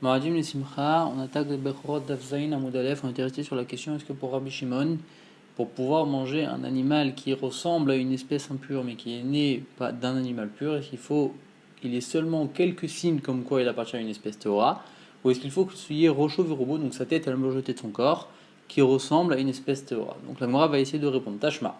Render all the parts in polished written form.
Maradim le Simcha, on attaque le Bechorot d'Afzaïn à Moudalef. On était resté sur la question est-ce que pour Rabbi Shimon, pour pouvoir manger un animal qui ressemble à une espèce impure mais qui est né pas d'un animal pur, est-ce qu'il ait seulement quelques signes comme quoi il appartient à une espèce Torah, ou est-ce qu'il faut que ce soit Rocho Verobo, donc sa tête et la majorité de son corps, qui ressemble à une espèce Torah? Donc la Gemara va essayer de répondre. Tashma,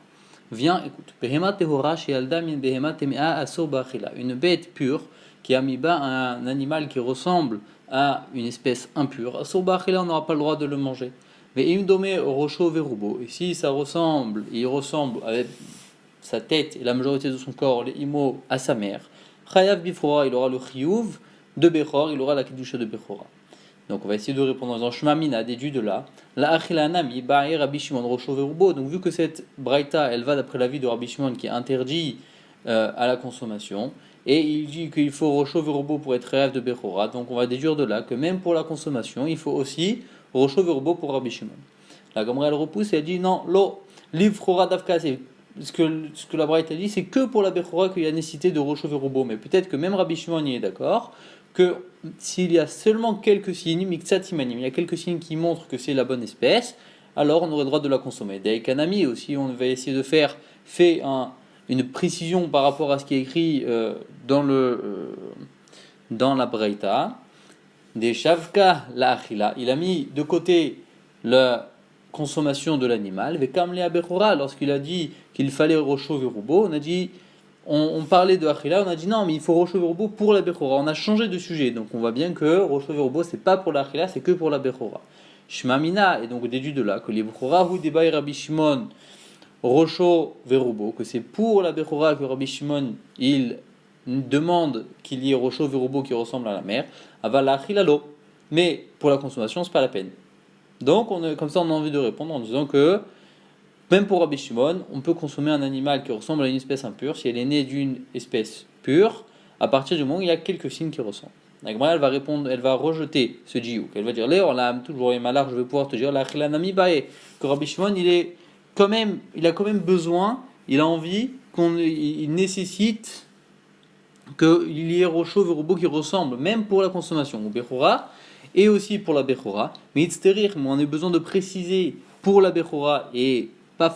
viens, écoute. Behema Tehora chez Alda min Behema Temea Aso Bachila, une bête pure qui a mis bas un animal qui ressemble à une espèce impure, Aso Bachila, on n'aura pas le droit de le manger. Mais Imdome Rocho Verubo, et si ça ressemble, il ressemble avec sa tête et la majorité de son corps, les imo à sa mère, Chayav Bifora, il aura le Chiyuv de Bechor, il aura la Kedusha de Bechora. Donc on va essayer de répondre dans Shmamina, déduit de là. La Achilanami, Ba'e Rabbi Shimon Rocho Verubo. Donc vu que cette Braïta, elle va d'après l'avis de Rabbi Shimon qui est interdit à la consommation, et il dit qu'il faut Rocho Verubo pour être rêve de Bechora, donc on va déduire de là que même pour la consommation, il faut aussi Rocho Verubo pour Rabbi Shimon. La Gemara elle repousse et elle dit non, lo, livre Davka, c'est ce que la Braïta dit, c'est que pour la Bechora qu'il y a nécessité de Rocho Verubo, mais peut-être que même Rabbi Shimon y est d'accord, que s'il y a seulement quelques signes, il y a quelques signes qui montrent que c'est la bonne espèce, alors on aurait le droit de la consommer. Daikanami aussi, on va essayer de faire une précision par rapport à ce qui est écrit dans la Braïta. Des Shavka la Achila, il a mis de côté la consommation de l'animal. Vekam le Abechora, lorsqu'il a dit qu'il fallait Rocho Verubo, on parlait de Achila, on a dit non, mais il faut Rocho Verubo pour la Bechora. On a changé de sujet, donc on voit bien que Rocho Verubo c'est pas pour la Achila, c'est que pour la Bechora. Shmamina, et donc déduit de là que les Bechora ou Debaï Rabbi Shimon Rocho Verubo, que c'est pour la Bechora que Rabbi Shimon il demande qu'il y ait Rocho Verubo qui ressemble à la mer, Aval Achilalo. Mais pour la consommation, c'est pas la peine. Donc comme ça on a envie de répondre en disant que même pour Rabbi Shimon, on peut consommer un animal qui ressemble à une espèce impure si elle est née d'une espèce pure, à partir du moment où il y a quelques signes qui ressemblent. La Gemara, elle va répondre, elle va rejeter ce diouk. Elle va dire Léor, là, toujours et malard, je vais pouvoir te dire la khilanami bae, que Rabbi Shimon, il a quand même besoin, il a envie il nécessite qu'il y ait Rocho Verubo qui ressemble, même pour la consommation, au Bechora, et aussi pour la Bechora. Mais on a besoin de préciser pour la Bechora et pas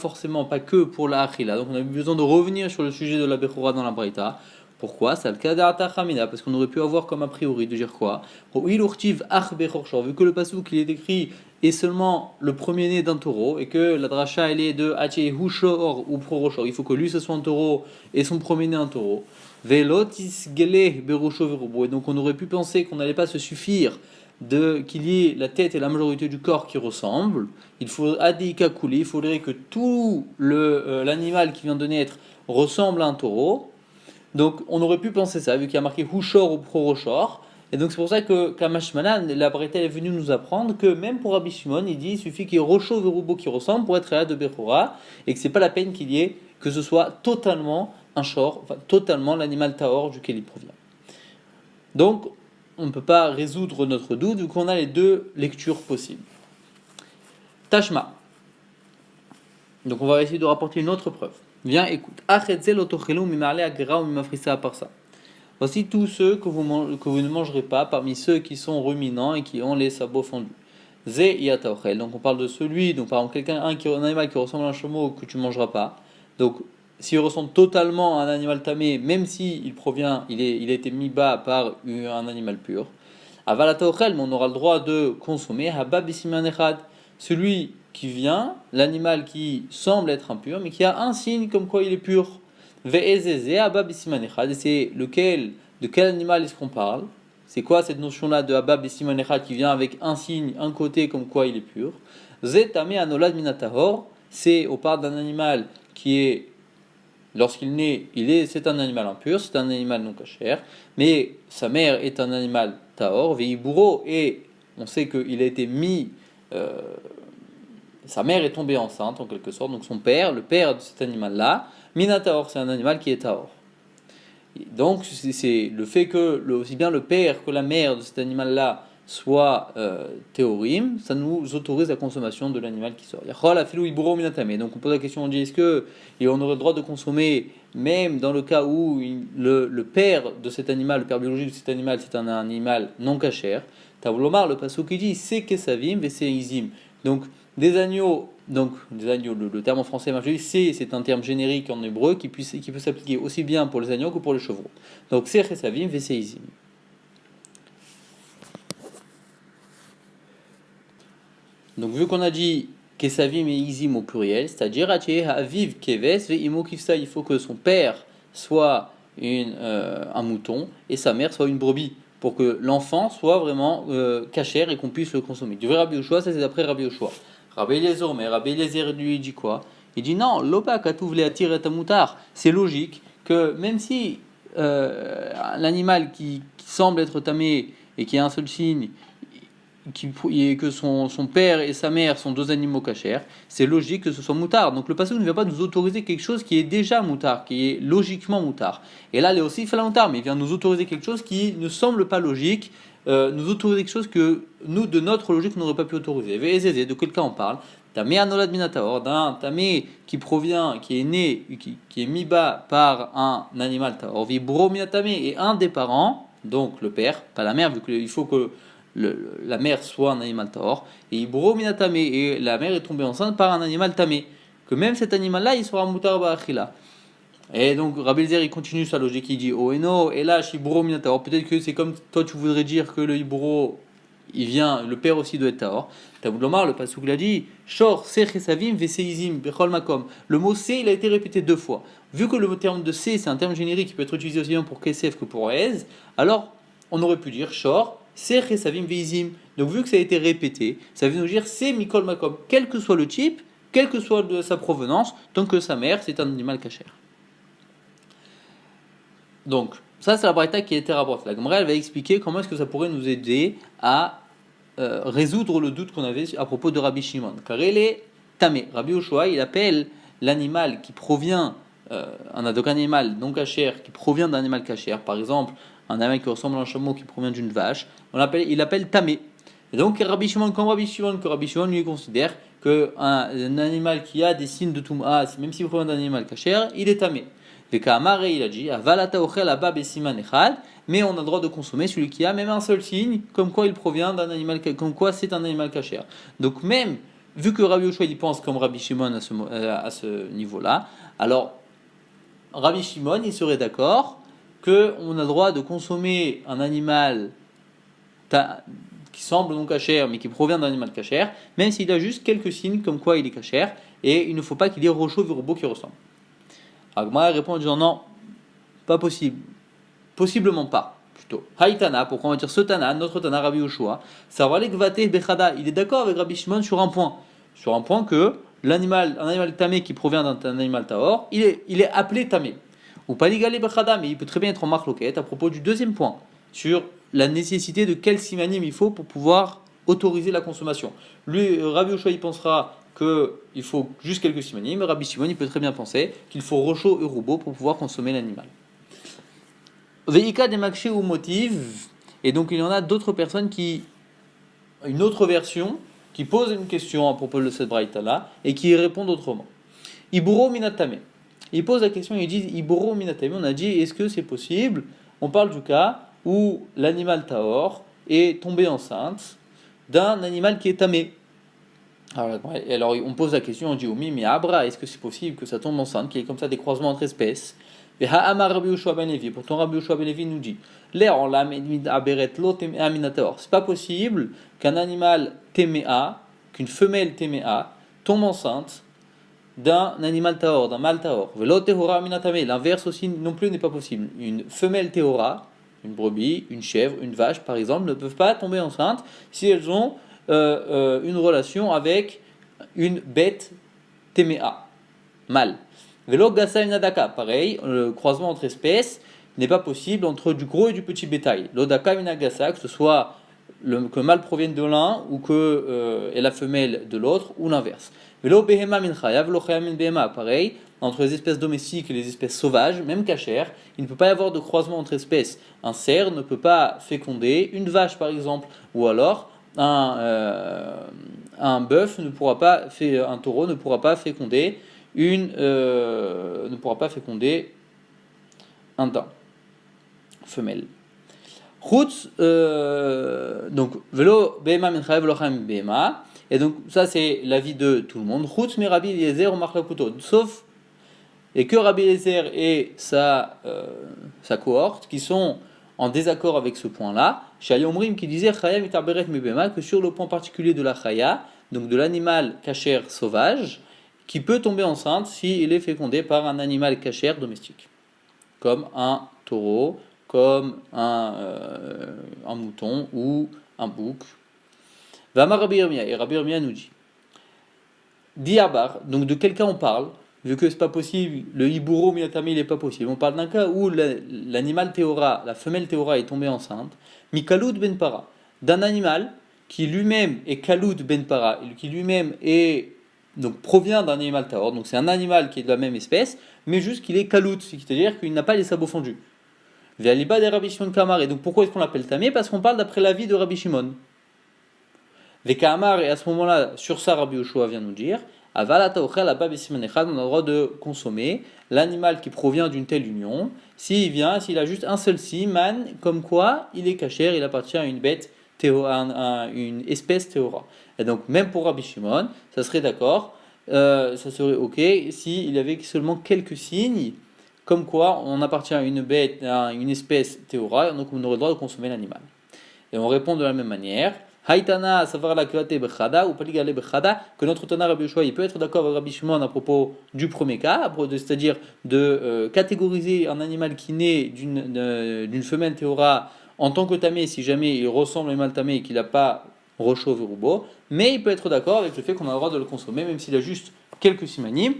que pour la Achila. Donc on a besoin de revenir sur le sujet de la Bechora dans la Braïta. Pourquoi? C'est le cas d'Atachamina, parce qu'on aurait pu avoir comme a priori de dire quoi? Vu que le passage qui est écrit est seulement le premier-né d'un taureau, et que la dracha elle est de Hushor ou Proroshor, il faut que lui ce soit un taureau et son premier-né un taureau. Velotis gele berosho verubo. Et donc on aurait pu penser qu'on n'allait pas se suffire qu'il y ait la tête et la majorité du corps qui ressemblent. Il faut adika couler, il faudrait que tout l'animal qui vient de naître ressemble à un taureau. Donc on aurait pu penser ça, vu qu'il y a marqué Hushor ou Proroshor. Et donc c'est pour ça que Kamashmana, la Bretel est venue nous apprendre que même pour Rabbi Shimon, il dit il suffit qu'il y ait Rocho Verubo qui ressemble pour être réa de Bechora, et que c'est pas la peine que ce soit totalement un shor, enfin totalement l'animal tahor duquel il provient. Donc on ne peut pas résoudre notre doute vu qu'on a les deux lectures possibles. Tashma. Donc on va essayer de rapporter une autre preuve. Viens, écoute. Voici tous ceux que vous ne mangerez pas parmi ceux qui sont ruminants et qui ont les sabots fendus. Donc on parle de celui, donc par exemple un animal qui ressemble à un chameau que tu ne mangeras pas. Donc s'il ressemble totalement à un animal tamé, même si il a été mis bas par un animal pur. Mais on aura le droit de consommer celui qui vient, l'animal qui semble être impur, mais qui a un signe comme quoi il est pur. Et c'est de quel animal est-ce qu'on parle? C'est quoi cette notion-là de Abba Bessiman Echad qui vient avec un signe, un côté comme quoi il est pur? Zetame Anolad Minatahor, c'est au part d'un animal qui est, lorsqu'il naît, c'est un animal impur, c'est un animal non cachère, mais sa mère est un animal tahor, Veiburo, et on sait qu'il a été mis, sa mère est tombée enceinte en quelque sorte, donc son père, le père de cet animal-là, Minatahor, c'est un animal qui est tahor. Donc c'est le fait que aussi bien le père que la mère de cet animal-là soit théorim, ça nous autorise la consommation de l'animal qui sort. Donc on pose la question, on dit est-ce que et on aurait le droit de consommer même dans le cas où le père de cet animal, le père biologique de cet animal, c'est un animal non cachère. Tavlomar, le passage qui dit c'est kesavim ve c'est izim. Donc des agneaux, le terme en français, c'est un terme générique en hébreu qui peut s'appliquer aussi bien pour les agneaux que pour les chevreaux. Donc c'est kesavim ve c'est izim. Donc vu qu'on a dit Kesavim et Izim au pluriel, c'est-à-dire Aviv Keves ve Imo Kifsa, il faut que son père soit un mouton et sa mère soit une brebis, pour que l'enfant soit vraiment cachère et qu'on puisse le consommer. Du vrai Rabbi Yoshua, ça c'est d'après Rabbi Yoshua. Rabbi Eliezer, mais Rabbi Eliezer lui dit quoi? Il dit non, Lopa Katuv le Atir et Amoutar. C'est logique que même si l'animal qui semble être tamé et qui a un seul signe, que son père et sa mère sont deux animaux cachères, c'est logique que ce soit moutard. Donc le passage ne vient pas nous autoriser quelque chose qui est déjà moutard, qui est logiquement moutard. Et là, il est aussi fait la moutard, mais il vient nous autoriser quelque chose qui ne semble pas logique, nous autoriser quelque chose que nous, de notre logique, n'aurait pas pu autoriser. De quel cas on parle? Tamé anolad minataor, d'un tamé qui provient, qui est né, qui est mis bas par un animal taor, vibro minatamé, et un des parents, donc le père, pas la mère, vu qu'il faut que la mère soit un animal tahor, et Ibro minatame, et la mère est tombée enceinte par un animal tamé, que même cet animal-là, il sera moutar ba'achila. Et donc Rabbi Eliezer, il continue sa logique, il dit oh et non, et là, Ibro minatahor, peut-être que c'est comme toi tu voudrais dire que le Ibro, il vient, le père aussi doit être tahor. Taboulomar, le pasouk l'a dit, Shor, Sechesavim, Veseizim, Bechol Makom. Le mot C, il a été répété 2 fois. Vu que le terme de C, c'est un terme générique qui peut être utilisé aussi bien pour Kesef que pour Ez, alors on aurait pu dire Shor, c'est Chesavim Veizim. Donc vu que ça a été répété, ça veut nous dire c'est Mikol Makom, quel que soit le type, quelle que soit de sa provenance, tant que sa mère c'est un animal cachère. Donc ça c'est la braïta qui a été rapportée. La Gemara elle va expliquer comment est-ce que ça pourrait nous aider à résoudre le doute qu'on avait à propos de Rabbi Shimon. Car il est tamé. Rabbi Yoshua il appelle l'animal qui provient un animal non cachère qui provient d'un animal cachère, par exemple un animal qui ressemble à un chameau qui provient d'une vache, il l'appelle tamé. Et donc Rabbi Shimon, comme Rabbi Shimon lui considère qu'un animal qui a des signes de Toum'a, même s'il provient d'un animal cachère, il est tamé. Il a dit mais on a le droit de consommer celui qui a même un seul signe, comme quoi il provient d'un animal, comme quoi c'est un animal cachère. Donc même vu que Rabbi Yoshua il pense comme Rabbi Shimon à ce niveau-là, alors Rabbi Shimon il serait d'accord qu'on a le droit de consommer un animal qui semble non cachère, mais qui provient d'un animal cachère, même s'il a juste quelques signes comme quoi il est cachère, et il ne faut pas qu'il y ait rochot vu robot qui ressemble. Agma répond en disant non, pas possible, possiblement pas, plutôt. Haïtana, pourquoi on va dire ce Tana, notre Tana Rabbi Yoshua, il est d'accord avec Rabbi Shimon sur un point que un animal tamé qui provient d'un animal tahor, il est appelé tamé. Ou paligalé bechada, mais il peut très bien être en marloquette à propos du deuxième point, sur la nécessité de quel simanim il faut pour pouvoir autoriser la consommation. Lui, Rabbi Yoshua, il pensera qu'il faut juste quelques simanim, Rabbi Shimon, il peut très bien penser qu'il faut rocho et roubo pour pouvoir consommer l'animal. Veika des makché ou motive, et donc il y en a d'autres personnes une autre version, qui posent une question à propos de cette braïta-là, et qui y répondent autrement. Iburo minatame. Il pose la question, il dit Iburo minatame. On a dit est-ce que c'est possible? On parle du cas où l'animal tahor est tombé enceinte d'un animal qui est tamé. Alors on pose la question, on dit Omi, mais Abra, est-ce que c'est possible que ça tombe enceinte, qu'il y ait comme ça des croisements entre espèces? Et Ha'amar Rabbi Yoshua ben Levi, pourtant Rabbi Yoshua ben Levi nous dit l'air en la aberet lo temea minator. C'est pas possible qu'un animal temea, qu'une femelle temea tombe enceinte d'un animal tahor, d'un mâle tahor. Velo tehora minatame, l'inverse aussi non plus n'est pas possible. Une femelle tehora, une brebis, une chèvre, une vache par exemple, ne peuvent pas tomber enceintes si elles ont une relation avec une bête temea, mâle. Velo gasa minadaka, pareil, le croisement entre espèces n'est pas possible entre du gros et du petit bétail. L'odaka minagasa, que ce soit que le mâle provienne de l'un ou que et la femelle de l'autre, ou l'inverse. Velo behema min chayav, velo chayav min behema. Pareil, entre les espèces domestiques et les espèces sauvages, même cachères, il ne peut pas y avoir de croisement entre espèces. Un cerf ne peut pas féconder une vache, par exemple, ou alors un bœuf ne pourra pas, un taureau ne pourra pas féconder un daim femelle. Chutz, donc velo behema min chayav, velo chayav min behema. Et donc ça c'est l'avis de tout le monde. Chutz mi Rabbi Eliezer ou Marlakuto, sauf et que Rabbi Eliezer et sa cohorte qui sont en désaccord avec ce point-là. Chez Omrim qui disait Chaya mitarberet mi behema, que sur le point particulier de la Chaya, donc de l'animal cachère sauvage, qui peut tomber enceinte s'il est fécondé par un animal cachère domestique, comme un taureau, comme un mouton ou un bouc. Vama Rabbi Yirmiyah, et Rabbi Yirmiyah nous dit Diabar, donc de quel cas on parle, vu que c'est pas possible, le Iburo Minatami il n'est pas possible. On parle d'un cas où l'animal Théora, la femelle Théora est tombée enceinte, Mikaloud Ben Para, d'un animal qui lui-même est Kaloud Ben Para, qui lui-même est, donc provient d'un animal Taor, donc c'est un animal qui est de la même espèce, mais juste qu'il est Kaloud, c'est-à-dire qu'il n'a pas les sabots fendus. Vialiba de Rabbi Shimon Kamar, et donc pourquoi est-ce qu'on l'appelle Tamé? Parce qu'on parle d'après l'avis de Rabbi Shimon. Vekamar, et à ce moment-là, sur ça, Rabbi Yoshua vient nous dire Avalata ochel abba besiman echad, on a le droit de consommer l'animal qui provient d'une telle union, s'il a juste un seul siman, comme quoi il est cachère, il appartient à une bête, à une espèce théora. Et donc, même pour Rabbi Shimon, ça serait d'accord, ça serait ok, s'il avait seulement quelques signes, comme quoi on appartient à une bête, à une espèce théora, donc on aurait le droit de consommer l'animal. Et on répond de la même manière. Haïtana, savoir la klate bechada ou paligale bechada, que notre Tana Rabbi Yoshua, il peut être d'accord avec Rabbi Shimon à propos du premier cas, c'est-à-dire de catégoriser un animal qui naît d'une femelle théora en tant que tamé, si jamais il ressemble à un animal tamé et qu'il n'a pas rocho verubo, mais il peut être d'accord avec le fait qu'on a le droit de le consommer, même s'il a juste quelques simanim,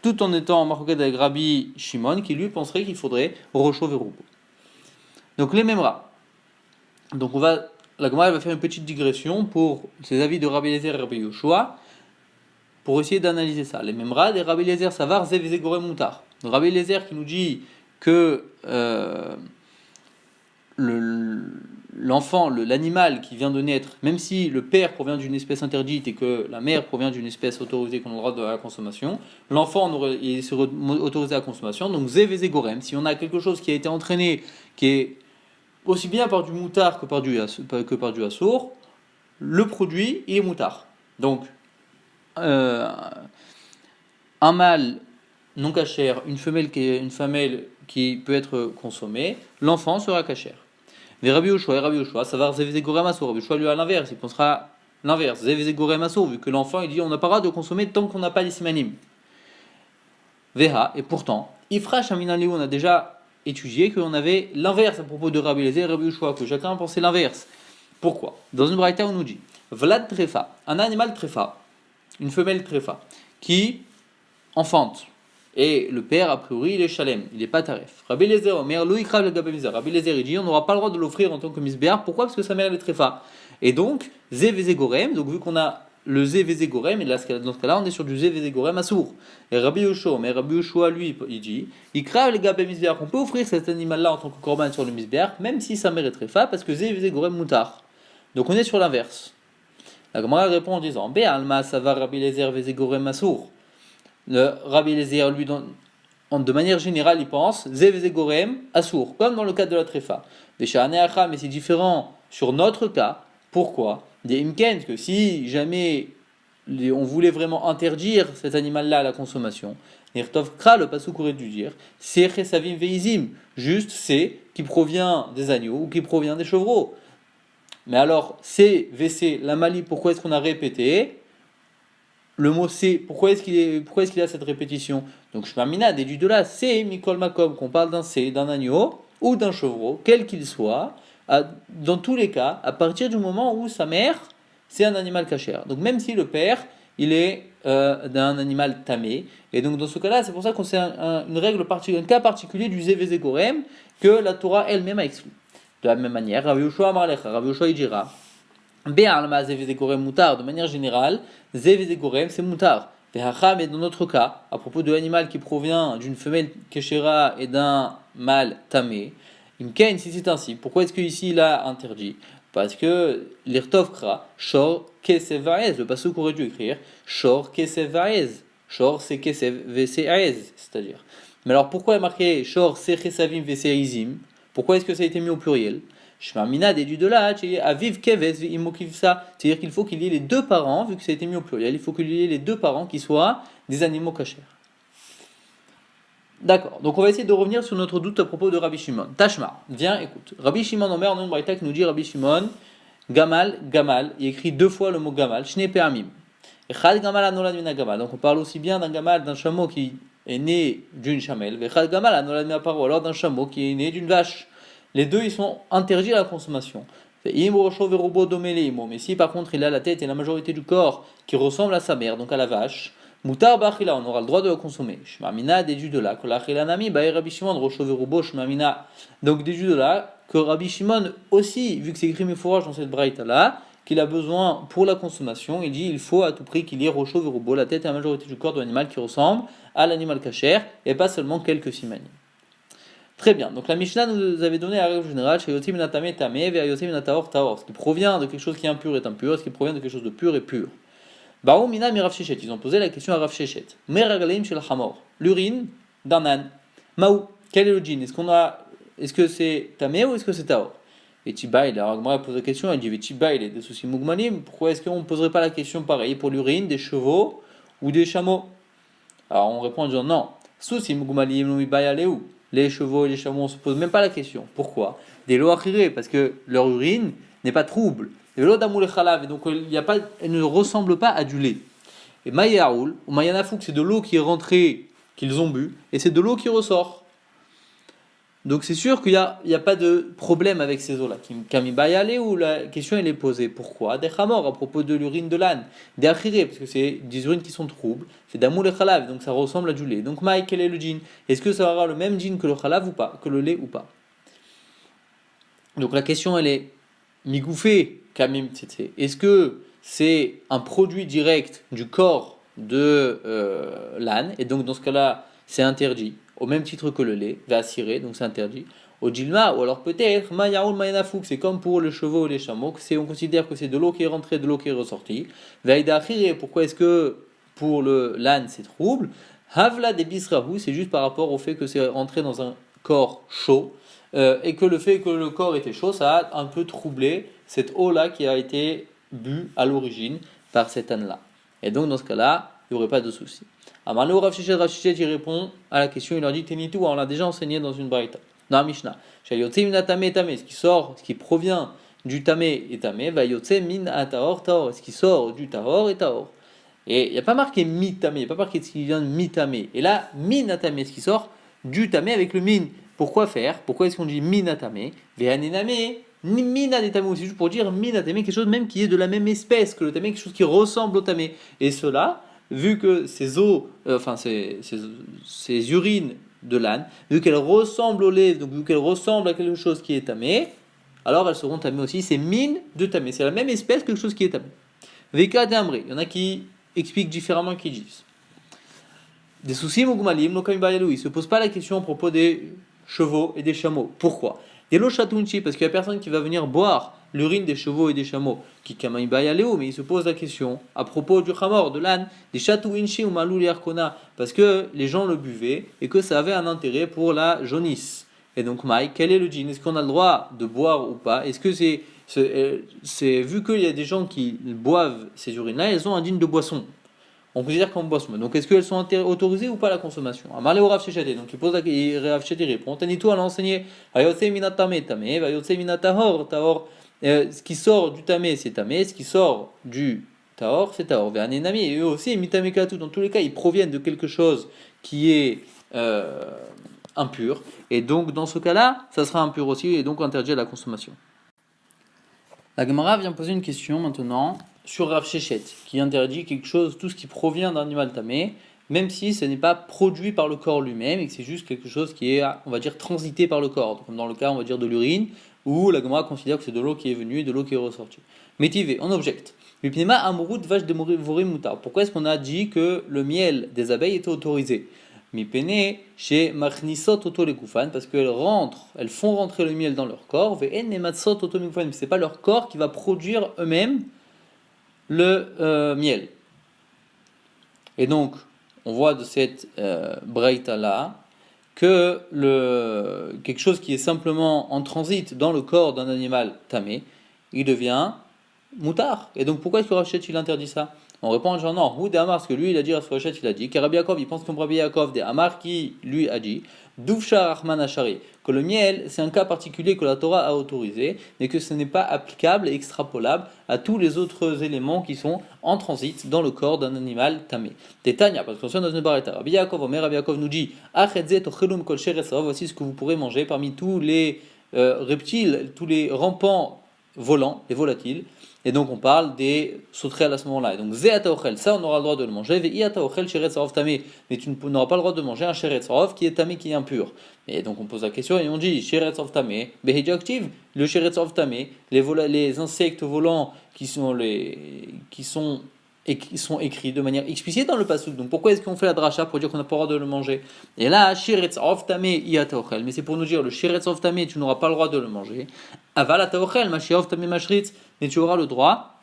tout en étant en marqué avec Rabbi Shimon, qui lui penserait qu'il faudrait rocho verubo. Donc les mêmes rats. Donc la Gemara va faire une petite digression pour ces avis de Rabbi Eliezer et Rabbi Yoshua pour essayer d'analyser ça. Les mêmes rats, et Rabbi Eliezer savar zev gorem mutar. Rabbi Eliezer qui nous dit que l'animal qui vient de naître, même si le père provient d'une espèce interdite et que la mère provient d'une espèce autorisée qu'on a le droit de la consommation, l'enfant il serait autorisé à la consommation. Donc zev gorem, si on a quelque chose qui a été entraîné, qui est aussi bien par du moutard que par du assour, le produit il est moutard. Donc, un mâle non cachère, une femelle qui peut être consommée, l'enfant sera cachère. Mais Rabbi Yoshua, ça va zévé gorem assour. Rabbi Yoshua lui à l'inverse, il pensera l'inverse, zévé gorem assour, vu que l'enfant il dit on n'a pas le droit de consommer tant qu'on n'a pas les simanim. Veha, et pourtant, Ifra Shaminali, on a déjà étudié qu'on avait l'inverse à propos de Rabbi Eliezer et Rabbi Yoshua, que chacun pensait l'inverse. Pourquoi? Dans une braïta, on nous dit Vlad trefa, un animal trefa, une femelle trefa, qui enfante. Et le père, a priori, il est shalem, il n'est pas taref. Rabbi Eliezer, Rabbi Eliezer, il dit on n'aura pas le droit de l'offrir en tant que misbéar. Pourquoi? Parce que sa mère elle est trefa. Et donc, zé gorem, donc vu qu'on a le zé gorem, et là, dans ce cas-là, on est sur du zé gorem assour. Et Rabbi Yoshua, lui, il dit il crave les gabé misbéar. On peut offrir cet animal-là en tant que korban sur le misbéar, même si sa mère est trefa, parce que zé gorem moutar. Donc on est sur l'inverse. La Gemara répond en disant Be'alma, ça va Rabbi Eliezer zé gorem assour. Le Rabbi Eliezer, lui, de manière générale, il pense zé gorem assour, comme dans le cas de la trefa. Mais c'est différent sur notre cas. Pourquoi? Des imken, que si jamais on voulait vraiment interdire cet animal-là à la consommation, Nirtov Kra, le pasuk aurait dû dire, c'est chesavim veizim, juste c'est qui provient des agneaux ou qui provient des chevreaux. Mais alors, c'est VC, la Mali, pourquoi est-ce qu'on a répété le mot c'est, pourquoi est-ce qu'il a cette répétition? Donc Shmamina déduit de là, c'est Mikol Makom, qu'on parle d'un agneau ou d'un chevreau, quel qu'il soit, dans tous les cas, à partir du moment où sa mère, c'est un animal cachère. Donc même si le père, il est d'un animal tamé, et donc dans ce cas-là, c'est pour ça qu'on sait une règle particulière, un cas particulier du Zévézé Gorem, que la Torah elle-même a exclu. De la même manière, Rabbi Yoshua il dira Be'alma zevezegorem mutar, de manière générale, zevezegorem c'est mutar. Ve'hacham est dans notre cas, à propos de l'animal qui provient d'une femelle keshera et d'un mâle tamé. Imken, si c'est ainsi, pourquoi est-ce qu'ici il a interdit? Parce que l'irtovkra, shor kesev vaez, le passage qu'aurait dû écrire, shor kesev vaez. Shor c'est kesev vse'ez, c'est-à-dire. Mais alors pourquoi il est marqué shor se chesavim vse'izim? Pourquoi est-ce que ça a été mis au pluriel? Shmamina déduit de là, aviv keves imokivsa, c'est-à-dire qu'il faut qu'il y ait les deux parents, vu que ça a été mis au pluriel, il faut qu'il y ait les deux parents qui soient des animaux cachers. D'accord, donc on va essayer de revenir sur notre doute à propos de Rabbi Shimon. Tashma, viens, écoute. Rabbi Shimon Omer, non Braïta qui nous dit Rabbi Shimon, Gamal, Gamal, il écrit deux fois le mot Gamal, Shne Pe'amim. Echad Gamal anolad min Gamal, donc on parle aussi bien d'un Gamal, d'un chameau qui est né d'une chamelle, Echad Gamal anolad min Paro, alors d'un chameau qui est né d'une vache. Les deux, ils sont interdits à la consommation. Mais si par contre il a la tête et la majorité du corps qui ressemble à sa mère, donc à la vache, Moutar bachila, on aura le droit de le consommer. Shmamina déduit de là que la chilanami, Rabbi Shimon, Rochoverubo, Shmamina. Donc déduit de là que Rabbi Shimon aussi, vu que c'est écrit fourrage dans cette braïta là, qu'il a besoin pour la consommation, il dit il faut à tout prix qu'il y ait Rochoverubo, la tête et la majorité du corps de l'animal qui ressemble à l'animal kasher et pas seulement quelques simanim. Très bien, donc la Mishnah nous avait donné la règle générale chez Yotim Natame Tame, vers Yotim Nataor Taor. Ce qui provient de quelque chose qui est impur est impur, ce qui provient de quelque chose de pur est pur. Baou Mina mi Rav Shechet, ils ont posé la question à Rav Shechet. Meragaleim shel Hamor, l'urine d'un âne. Maou, quel est le djinn? Est-ce que c'est Tame ou est-ce que c'est Taor? Et Tibaï, la Ragmara pose la question, elle dit Tibaï, il est des soucis Mugmanim, pourquoi est-ce qu'on ne poserait pas la question pareille pour l'urine des chevaux ou des chameaux? Alors on répond en disant non. Souci Mugmanim, nous où? Les chevaux et les chameaux, on ne se pose même pas la question. Pourquoi? Des lois achirées, parce que leur urine n'est pas trouble. Et l'eau d'amoul et khalav, et donc elle ne ressemble pas à du lait. Et mayaoul, ou mayanafouk, c'est de l'eau qui est rentrée, qu'ils ont bu, et c'est de l'eau qui ressort. Donc c'est sûr qu'il n'y a pas de problème avec ces eaux-là. Kamibayale, où la question elle est posée. Pourquoi? Des chamors à propos de l'urine de l'âne. Des achirés, parce que c'est des urines qui sont troubles. C'est d'amoul et khalav, donc ça ressemble à du lait. Donc maï, quel est le djinn? Est-ce que ça aura le même djinn que le khalav ou pas? Que le lait ou pas? Donc la question elle est migoufée, kamim tsetse. Est-ce que c'est un produit direct du corps de l'âne? Et donc dans ce cas-là, c'est interdit. Au même titre que le lait, va cirer, donc c'est interdit. Au djilma, ou alors peut-être, mayaoul mayanafouk, c'est comme pour les chevaux et les chameaux, on considère que c'est de l'eau qui est rentrée, de l'eau qui est ressortie. Vaïda khire, pourquoi est-ce que pour l'âne c'est trouble? Havla de bisrahu, c'est juste par rapport au fait que c'est rentré dans un corps chaud, et que le fait que le corps était chaud, ça a un peu troublé cette eau-là qui a été bue à l'origine par cet âne-là. Et donc dans ce cas-là, il n'y aurait pas de souci. Amalou Rav Shechet, il répond à la question, il leur dit Tenitou, on l'a déjà enseigné dans une braïta, dans la Mishnah. Ce qui provient du tamé et tamé, va yotse min ataor taor, ce qui sort du taor et taor. Et il n'y a pas marqué mi tamé, il n'y a pas marqué ce qui vient de mi tamé. Et là, min atamé, ce qui sort du tamé avec le min. Pourquoi faire? Pourquoi est-ce qu'on dit min atamé? Ve'aniname, mina des tamé, c'est juste pour dire min atamé, quelque chose même qui est de la même espèce que le tamé, quelque chose qui ressemble au tamé. Et cela, vu que ces eaux, ces urines de l'âne, vu qu'elles ressemblent au lait, donc vu qu'elles ressemblent à quelque chose qui est tamé, alors elles seront tamées aussi. C'est mine de tamé, c'est la même espèce, quelque chose qui est tamé. Veka d'amré, il y en a qui expliquent différemment, qui disent des soucis mugmalim, no kamibayalou, il se pose pas la question à propos des chevaux et des chameaux. Pourquoi? Des lo chatunchi, parce qu'il y a personne qui va venir boire l'urine des chevaux et des chameaux, qui kamibayalou, mais il se pose la question à propos du chamor, de l'âne, des chatouinchi ou malou liarkona, parce que les gens le buvaient et que ça avait un intérêt pour la jaunisse. Et donc, Mike, quel est le djinn? Est-ce qu'on a le droit de boire ou pas? Est-ce que c'est vu qu'il y a des gens qui boivent ces urines-là, elles ont un djinn de boisson. On considère comme boisson. Donc, est-ce qu'elles sont autorisées ou pas à la consommation? Amarle au Rav Shechet. Donc, il pose Rav Shechet répond. Tanito a enseigné. Vayotse minatame tamé, vayotse minatahor tahor. Ce qui sort du tamé, c'est tamé. Ce qui sort du tahor, c'est tahor. Ve'anenami. Et eux aussi, mitame katu. Dans tous les cas, ils proviennent de quelque chose qui est impur. Et donc, dans ce cas-là, ça sera impur aussi et donc interdit à la consommation. La Gemara vient poser une question maintenant sur Rav Shechet, qui interdit quelque chose, tout ce qui provient d'un animal tamé, même si ce n'est pas produit par le corps lui-même, et que c'est juste quelque chose qui est, on va dire, transité par le corps, comme dans le cas, on va dire, de l'urine ou la Gemara considère que c'est de l'eau qui est venue et de l'eau qui est ressortie. Métivé, on objecte. Pourquoi est-ce qu'on a dit que le miel des abeilles était autorisé? Mipene chez Machnisot Otolegufan, parce elles font rentrer le miel dans leur corps, mais c'est pas leur corps qui va produire eux-mêmes le miel. Et donc, on voit de cette braïta là que quelque chose qui est simplement en transit dans le corps d'un animal tamé, il devient moutard. Et donc pourquoi est-ce que Rachet il interdit ça? On répond en disant non, ou des Amar, parce que lui il a dit, Rachet il a dit, car Rabbi Yaakov il pense comme Rabbi Yaakov, des Amar qui lui a dit, Douvcha Rahman Ashari, que le miel c'est un cas particulier que la Torah a autorisé, mais que ce n'est pas applicable et extrapolable à tous les autres éléments qui sont en transit dans le corps d'un animal tamé. Détania, parce qu'on se dans une barrette. Rabbi Yaakov nous dit, voici ce que vous pourrez manger parmi tous les reptiles, tous les rampants volants, les volatiles. Et donc on parle des sauterelles à ce moment-là. Et donc Zeataochel, ça on aura le droit de le manger. Veiataochel sheretz sarov tamé, mais tu n'auras pas le droit de manger un sheretz sarov qui est tamé, qui est impur. Et donc on pose la question et on dit sheretz sarov tamé, behidjaktiv, le sheretz sarov tamé, les insectes volants qui sont écrits de manière explicite dans le pasuk. Donc pourquoi est-ce qu'on fait la dracha pour dire qu'on n'a pas le droit de le manger? Et là, sheretz sarov tamé iataochel, mais c'est pour nous dire le sheretz sarov tamé, tu n'auras pas le droit de le manger. Aval ataochel, ma sheretz tamé mashritz, mais tu auras le droit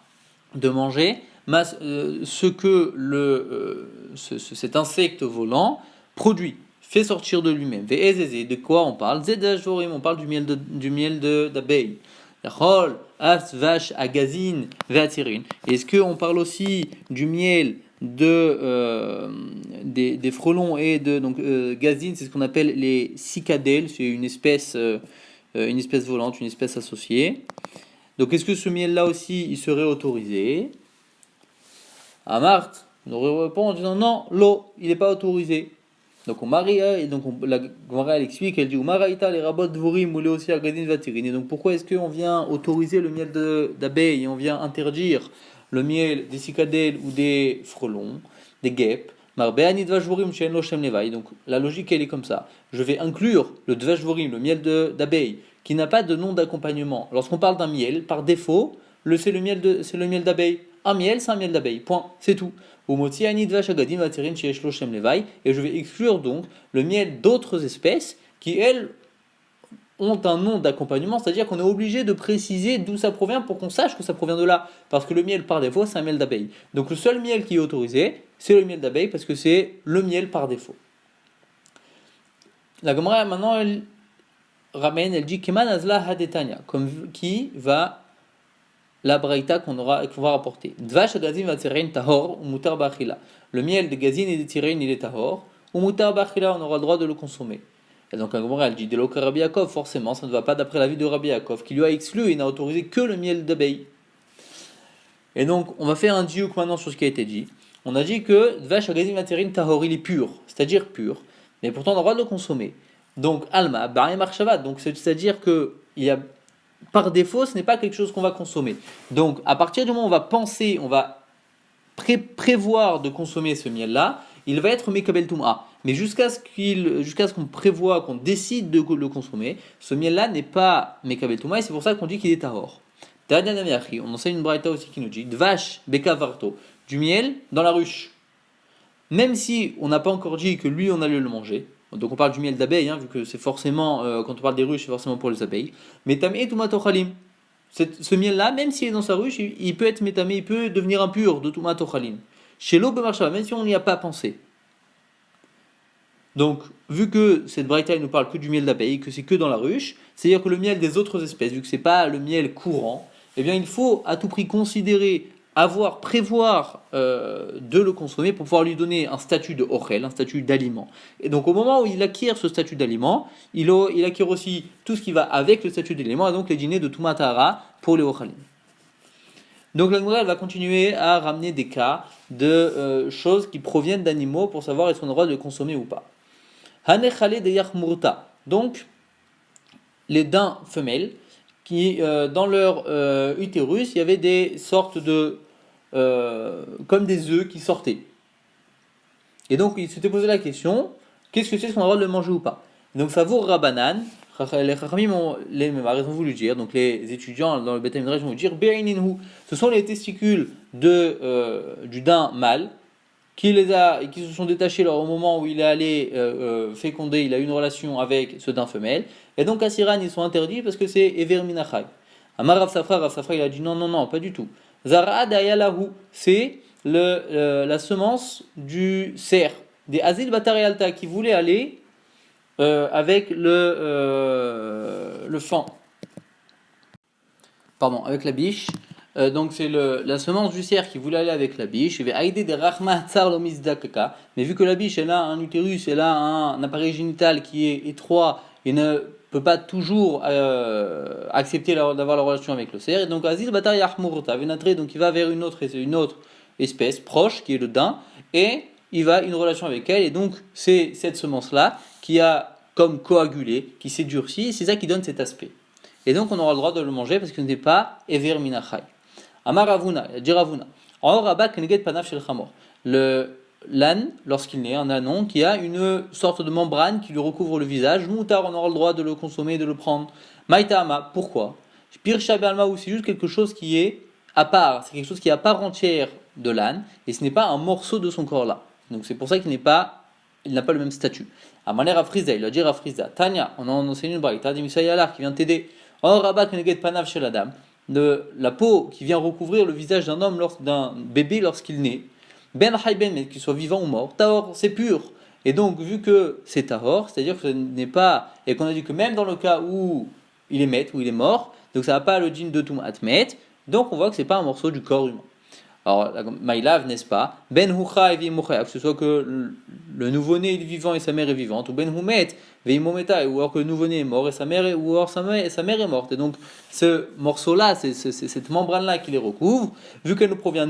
de manger ce que cet insecte volant produit, fait sortir de lui-même. De quoi on parle? On parle du miel d'abeille. Est-ce qu'on parle aussi du miel des frelons et donc gazine, c'est ce qu'on appelle les cicadelles, c'est une espèce volante, une espèce associée. Donc est-ce que ce miel-là aussi, il serait autorisé? Amart, on répond en disant non, l'eau, il n'est pas autorisé. Donc la Gemara elle explique, elle dit Umaraïta les rabot dvorim ou aussi agadin vatirin. Et donc pourquoi est-ce qu'on vient autoriser le miel d'abeille et on vient interdire le miel des cicadelles ou des frelons, des guêpes? Donc la logique elle est comme ça. Je vais inclure le dvashvorim, le miel d'abeille, qui n'a pas de nom d'accompagnement. Lorsqu'on parle d'un miel, par défaut, c'est le miel d'abeille. Un miel, c'est un miel d'abeille. Point. C'est tout. Et je vais exclure donc le miel d'autres espèces qui, elles, ont un nom d'accompagnement, c'est-à-dire qu'on est obligé de préciser d'où ça provient pour qu'on sache que ça provient de là. Parce que le miel, par défaut, c'est un miel d'abeille. Donc le seul miel qui est autorisé, c'est le miel d'abeille parce que c'est le miel par défaut. La Gemara, maintenant, elle ramène, elle dit Keman Azla Hadetania, comme qui va la braïta qu'on va rapporter. Dvash agazin va tirein tahor ou mutar bachila. Le miel de gazine et de tirein il est tahor, ou mutar bachila on aura le droit de le consommer. Et donc la Gemara elle dit Deloka Rabbi Yaakov, forcément ça ne va pas d'après l'avis de Rabbi Yaakov, qui lui a exclu et n'a autorisé que le miel d'abeille. Et donc on va faire un diouk maintenant sur ce qui a été dit. On a dit que Dvash agazin va tirein tahor il est pur, c'est-à-dire pur, mais pourtant on a le droit de le consommer. Donc Alma, Bari Marchavat, donc c'est-à-dire que il y a par défaut, ce n'est pas quelque chose qu'on va consommer. Donc, à partir du moment où on va penser, on va prévoir de consommer ce miel-là, il va être Mekabel Toum'a. Mais jusqu'à ce qu'on prévoit, qu'on décide de le consommer, ce miel-là n'est pas Mekabel Toum'a et c'est pour ça qu'on dit qu'il est Tahor. On enseigne une braïta aussi qui nous dit Dvash Bekavarto, du miel dans la ruche. Même si on n'a pas encore dit que lui on allait le manger. Donc on parle du miel d'abeille, vu que c'est forcément, quand on parle des ruches, c'est forcément pour les abeilles. Métamé Toumatochalim. Ce miel-là, même s'il est dans sa ruche, il peut être métamé, il peut devenir impur de Toumatochalim. Chez l'Obemarshava, même si on n'y a pas pensé. Donc, vu que cette braïta ne nous parle que du miel d'abeille, que c'est que dans la ruche, c'est-à-dire que le miel des autres espèces, vu que c'est pas le miel courant, eh bien il faut à tout prix considérer prévoir de le consommer pour pouvoir lui donner un statut de ochel, un statut d'aliment. Et donc au moment où il acquiert ce statut d'aliment, il acquiert aussi tout ce qui va avec le statut d'aliment, et donc les dîners de Tumatara pour les ochalim. Donc la Gemara va continuer à ramener des cas de choses qui proviennent d'animaux pour savoir est-ce qu'on a le droit de le consommer ou pas. Hanechale de Yachmurta. Donc les daims femelles qui dans leur utérus il y avait des sortes de comme des œufs qui sortaient. Et donc il s'était posé la question, qu'est-ce que c'est, est-ce qu'on a le droit de le manger ou pas? Donc Favour Rabbanan, les Chachamim ont voulu dire, donc les étudiants dans le Beth Midrash vont dire Be'ininhu, ce sont les testicules du daim mâle qui se sont détachés au moment où il est allé féconder, il a eu une relation avec ce daim femelle, et donc à Siran ils sont interdits parce que c'est Ever Minachai. Amar Rav Safra il a dit non, pas du tout. Zara'ad Ayalahu, c'est la semence du cerf, des Azil Batari Alta qui voulait aller avec le fan. Pardon, avec la biche. Donc c'est la semence du cerf qui voulait aller avec la biche. Mais vu que la biche elle a un utérus, elle a un appareil génital qui est étroit et ne peut pas toujours accepter d'avoir la relation avec le cerf. Et donc Azil Batar Yahmurta, donc il va vers une autre espèce proche qui est le daim et il va une relation avec elle. Et donc c'est cette semence là qui a comme coagulé, qui s'est durci, et c'est ça qui donne cet aspect. Et donc on aura le droit de le manger parce que ce n'est pas Ever Minachai. Amar Ravuna, dit Ravuna. En Rabba Keneged Panaf Shel Chamor. L'âne, lorsqu'il naît, un ânon qui a une sorte de membrane qui lui recouvre le visage, Moutar, on aura le droit de le consommer, de le prendre. Maïtama, pourquoi Pirsha Balma, ou c'est juste quelque chose qui est à part, c'est quelque chose qui est à part entière de l'âne, et ce n'est pas un morceau de son corps là. Donc c'est pour ça qu'il n'a pas le même statut. À manière Afriza, il a dit Afriza, Tanya, on a enseigné une braïta, dit Misayalar qui vient t'aider. Or Rabba Keneged Panav chez la dame, de la peau qui vient recouvrir le visage d'un homme, d'un bébé lorsqu'il naît. Ben Hayben, mais qu'il soit vivant ou mort. Tahor, c'est pur. Et donc, vu que c'est Tahor, c'est-à-dire que ce n'est pas. Et qu'on a dit que même dans le cas où il est met, où il est mort, donc ça n'a pas le djinn de Tumat Met, donc on voit que ce n'est pas un morceau du corps humain. Alors, Maïlav, n'est-ce pas Ben Hucha et Vimoucha, que ce soit que le nouveau-né est vivant et sa mère est vivante, ou Ben Humet, Vimometa, ou alors que le nouveau-né est mort et sa mère est morte. Et donc, ce morceau-là, c'est cette membrane-là qui les recouvre, vu qu'elle ne provient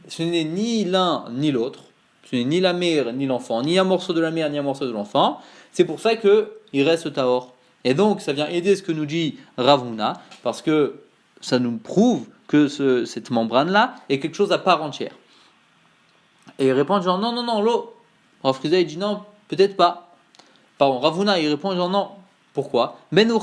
ce n'est ni l'un ni l'autre, ce n'est ni la mère ni l'enfant, ni un morceau de la mère ni un morceau de l'enfant, c'est pour ça qu'il reste Tahor. Et donc, ça vient aider ce que nous dit Ravuna, parce que ça nous prouve que cette membrane-là est quelque chose à part entière. Et il répond genre non, l'eau. Rav Friza il dit non, peut-être pas. Pardon, Ravuna il répond genre non. Pourquoi peut-être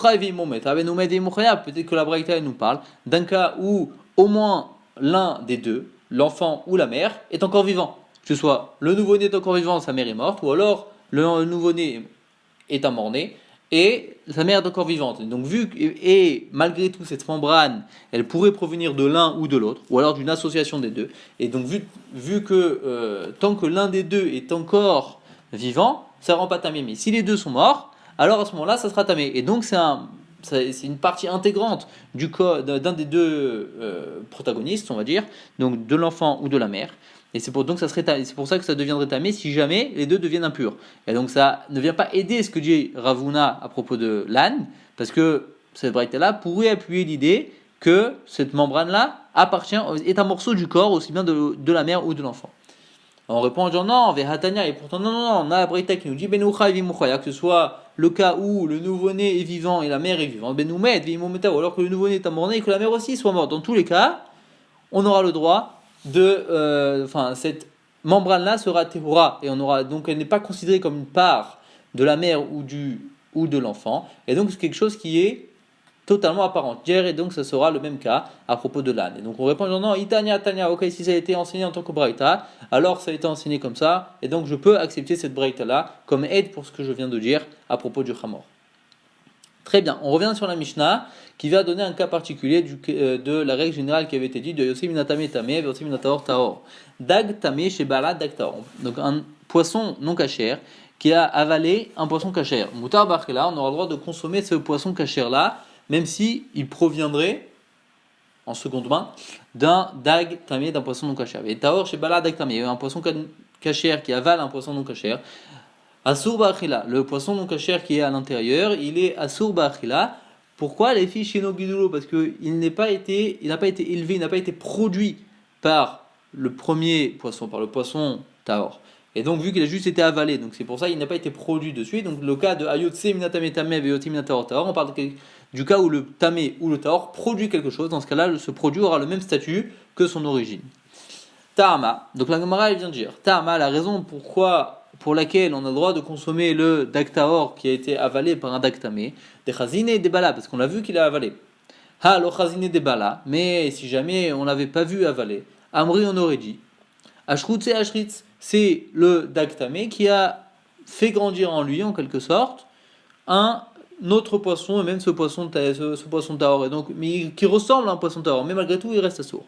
que la Braïta nous parle d'un cas où au moins l'un des deux, l'enfant ou la mère, est encore vivant. Que ce soit le nouveau-né est encore vivant, sa mère est morte, ou alors le nouveau-né est un mort-né, et sa mère est encore vivante. Donc et malgré tout cette membrane, elle pourrait provenir de l'un ou de l'autre, ou alors d'une association des deux. Et donc vu que tant que l'un des deux est encore vivant, ça rend pas tamé. Mais si les deux sont morts, alors à ce moment-là, ça sera tamé. Et donc c'est une partie intégrante du corps d'un des deux protagonistes, on va dire, donc de l'enfant ou de la mère. Et c'est pour ça que ça deviendrait tamé si jamais les deux deviennent impurs. Et donc ça ne vient pas aider ce que dit Ravuna à propos de l'âne, parce que cette braïta-là pourrait appuyer l'idée que cette membrane-là est un morceau du corps, aussi bien de la mère ou de l'enfant. On répond en disant non, Vehatania, et pourtant non, on a la braïta qui nous dit Benoucha et Vimoucha, que ce soit le cas où le nouveau-né est vivant et la mère est vivante, Benoumet, Vimometa, ou alors que le nouveau-né est un mort-né et que la mère aussi soit morte. Dans tous les cas, on aura le droit cette membrane-là sera Tehura, et donc elle n'est pas considérée comme une part de la mère ou de l'enfant, et donc c'est quelque chose qui est totalement à part entière, et donc ça sera le même cas à propos de l'âne. Et donc on répond non, Itania, Tania, ok, si ça a été enseigné en tant que braïta, alors ça a été enseigné comme ça, et donc je peux accepter cette braïta-là comme aide pour ce que je viens de dire à propos du Chamor. Très bien, on revient sur la Mishnah qui va donner un cas particulier de la règle générale qui avait été dite de Yossi Minatame Tame, Yossi Minataor Taor. Dag Tame chez Bala Dag Taor. Donc un poisson non cachère qui a avalé un poisson cachère. Moutar Barkela, on aura le droit de consommer ce poisson cachère là, même si il proviendrait en seconde main d'un Dag Tame, d'un poisson non cachère. Et Taor chez Bala Dag Tame, un poisson cachère qui avale un poisson non cachère. Asur Ba'achila, le poisson non cachère qui est à l'intérieur, il est Asur Ba'achila. Pourquoi les filles chez Nogidulo ? Parce qu'il n'a pas été élevé, il n'a pas été produit par le premier poisson, par le poisson Taor. Et donc, vu qu'il a juste été avalé, donc c'est pour ça qu'il n'a pas été produit dessus. Donc, le cas de Ayotse Minatame Tame Veyoti Minataor Taor, on parle du cas où le Tame ou le Taor produit quelque chose. Dans ce cas-là, ce produit aura le même statut que son origine. Ta'ama, donc la Gemara elle vient de dire Ta'ama, la raison pourquoi pour laquelle on a le droit de consommer le daktaor qui a été avalé par un daktamé, des chazine et des bala, parce qu'on l'a vu qu'il a avalé. Ha, lo chazine des bala, mais si jamais on l'avait pas vu avaler, Amri on aurait dit, Ashrutz et Ashritz, c'est le daktamé qui a fait grandir en lui, en quelque sorte, un autre poisson, et même ce poisson tahor, et donc, mais qui ressemble à un poisson tahor, mais malgré tout il reste assourd.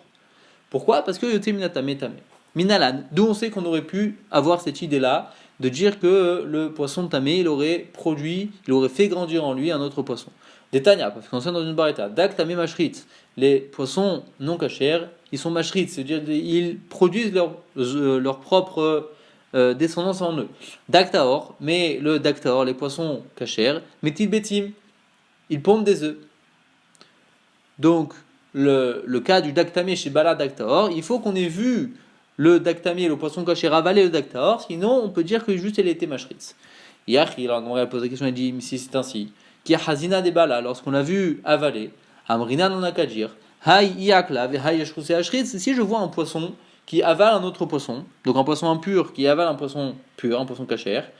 Pourquoi ? Parce que yoté minatame tame. Minalan, d'où on sait qu'on aurait pu avoir cette idée-là, de dire que le poisson tamé, il aurait fait grandir en lui un autre poisson. Des tanya, parce qu'on sait dans une barretta, dak tamé mashrit, les poissons non cachers, ils sont mashrit, c'est-à-dire ils produisent leur propre descendance en eux. Daktaor, mais le daktaor, les poissons cachers, metil betim, ils pondent des œufs. Donc, le cas du daktamé chez Bala Daktaor, il faut qu'on ait vu le daktamé, le poisson caché, ravaler le daktaor, sinon on peut dire que juste elle était mashritz. Hier, il a posé la question, il dit, si c'est ainsi, qui a hazina de Bala, lorsqu'on l'a vu avaler, amrina non a qu'à dire, hay iakla, hay yashkuse ashritz, si je vois un poisson qui avale un autre poisson, donc un poisson impur qui avale un poisson pur, un poisson cachère,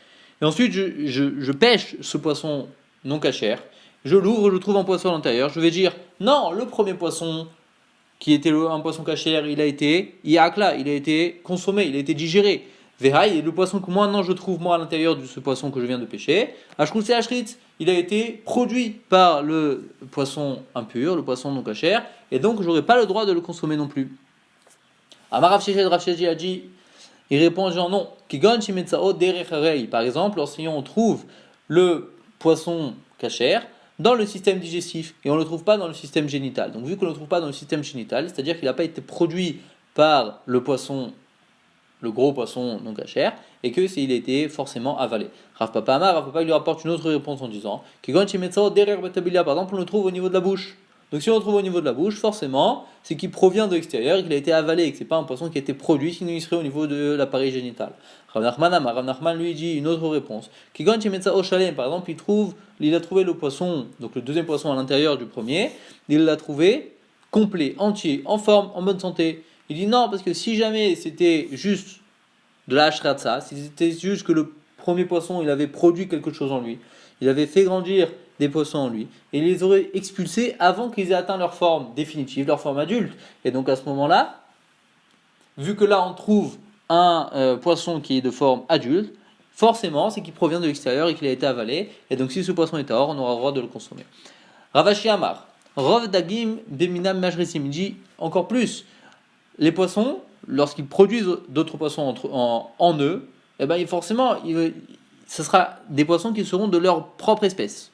et ensuite je pêche ce poisson non cachère, je l'ouvre, je trouve un poisson à l'intérieur, je vais dire, non, le premier poisson qui était un poisson cachère, il a été consommé, il a été digéré. Vehaï, le poisson que moi, non, je trouve moi à l'intérieur de ce poisson que je viens de pêcher. Ashkousé Ashrit, il a été produit par le poisson impur, le poisson non cachère, et donc j'aurais pas le droit de le consommer non plus. Amarav Shechet Rav Shechet a dit, il répond genre non. Kigon Shimetsao Derecharei, par exemple, lorsqu'on trouve le poisson cachère dans le système digestif et on ne le trouve pas dans le système génital. Donc vu qu'on ne le trouve pas dans le système génital, c'est-à-dire qu'il n'a pas été produit par le poisson, le gros poisson non cachère, et que il a été forcément avalé. Rav Papa lui rapporte une autre réponse en disant Kigon Shimetsao Derecharei, par exemple, on le trouve au niveau de la bouche. Donc si on le trouve au niveau de la bouche, forcément, c'est qu'il provient de l'extérieur, qu'il a été avalé et que ce n'est pas un poisson qui a été produit, sinon il serait au niveau de l'appareil génital. Rav Nachman lui dit une autre réponse. Kigon Chimetsa Oshalem, par exemple, il a trouvé le poisson, donc le deuxième poisson à l'intérieur du premier, il l'a trouvé complet, entier, en forme, en bonne santé. Il dit non, parce que si jamais c'était juste de la ashratza, si c'était juste que le premier poisson, il avait produit quelque chose en lui, il avait fait grandir des poissons en lui, et il les aurait expulsés avant qu'ils aient atteint leur forme définitive, leur forme adulte. Et donc à ce moment-là, vu que là on trouve un poisson qui est de forme adulte, forcément c'est qu'il provient de l'extérieur et qu'il a été avalé, et donc si ce poisson est hors, on aura le droit de le consommer. Ravashi Amar, Rov Dagim Beminam Majresim, il dit encore plus, les poissons, lorsqu'ils produisent d'autres poissons en eux, eh ben, forcément, ce sera des poissons qui seront de leur propre espèce.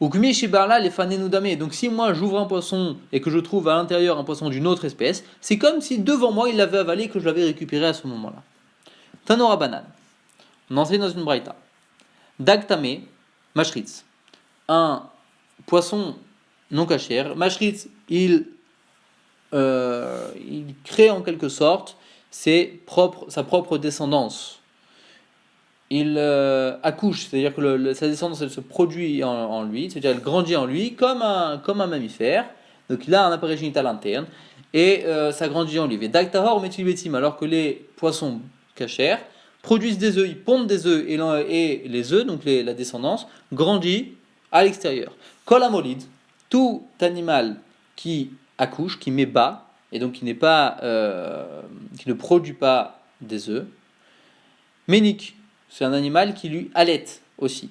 Ukmi Shibarla les fanenudame. Donc si moi j'ouvre un poisson et que je trouve à l'intérieur un poisson d'une autre espèce, c'est comme si devant moi il l'avait avalé et que je l'avais récupéré à ce moment-là. Tanora Banan. On enseigne dans une braïta. Dagtame, Mashritz. Un poisson non cachère. Mashritz, il crée en quelque sorte sa propre descendance. Il accouche, c'est-à-dire que sa descendance elle se produit en lui, c'est-à-dire elle grandit en lui comme un mammifère, donc il a un appareil génital interne, et ça grandit en lui. Et Daktahor metilbetim, alors que les poissons cachers produisent des œufs, ils pondent des œufs, et les œufs, donc la descendance, grandit à l'extérieur. Kol amolid, tout animal qui accouche, qui met bas, et donc qui ne produit pas des œufs, ménique, c'est un animal qui lui allaite aussi.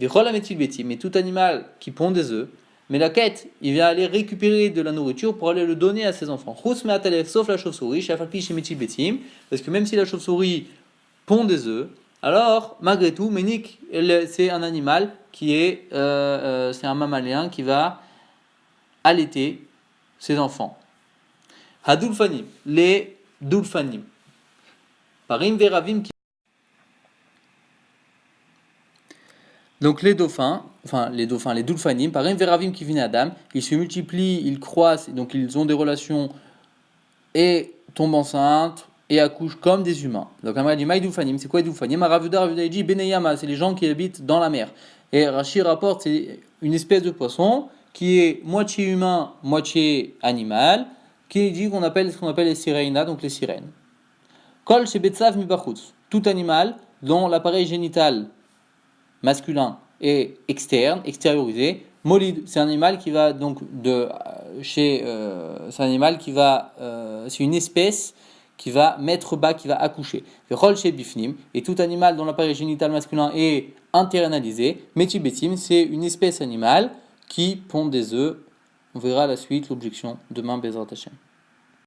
Mais tout animal qui pond des œufs, mais la quête, il vient aller récupérer de la nourriture pour aller le donner à ses enfants. Sauf la chauve-souris, parce que même si la chauve-souris pond des œufs, alors malgré tout, ménique, c'est un animal qui est, c'est un mammalien qui va allaiter ses enfants. Hadulfanim, les dulfanim. Parim veravim qui. Donc les dulfanim, parim veravim qui viennent Adam, ils se multiplient, ils croissent, donc ils ont des relations et tombent enceintes et accouchent comme des humains. Donc Amar dit maï dulfanim, c'est quoi les dulfanim? Ravuda dit beneyama, c'est les gens qui habitent dans la mer. Et Rashi rapporte, c'est une espèce de poisson qui est moitié humain, moitié animal, qui dit ce qu'on appelle les sireina, donc les sirènes. Kol shebetzav mibachutz. Tout animal dont l'appareil génital masculin est externe, extériorisé. Molid, c'est un animal qui va donc c'est un animal qui va, c'est une espèce qui va mettre bas, qui va accoucher. Vechol shebifnim, et tout animal dont l'appareil génital masculin est internalisé. Metibetim, c'est une espèce animale qui pond des œufs. On verra la suite, l'objection demain, Bezrat Hashem.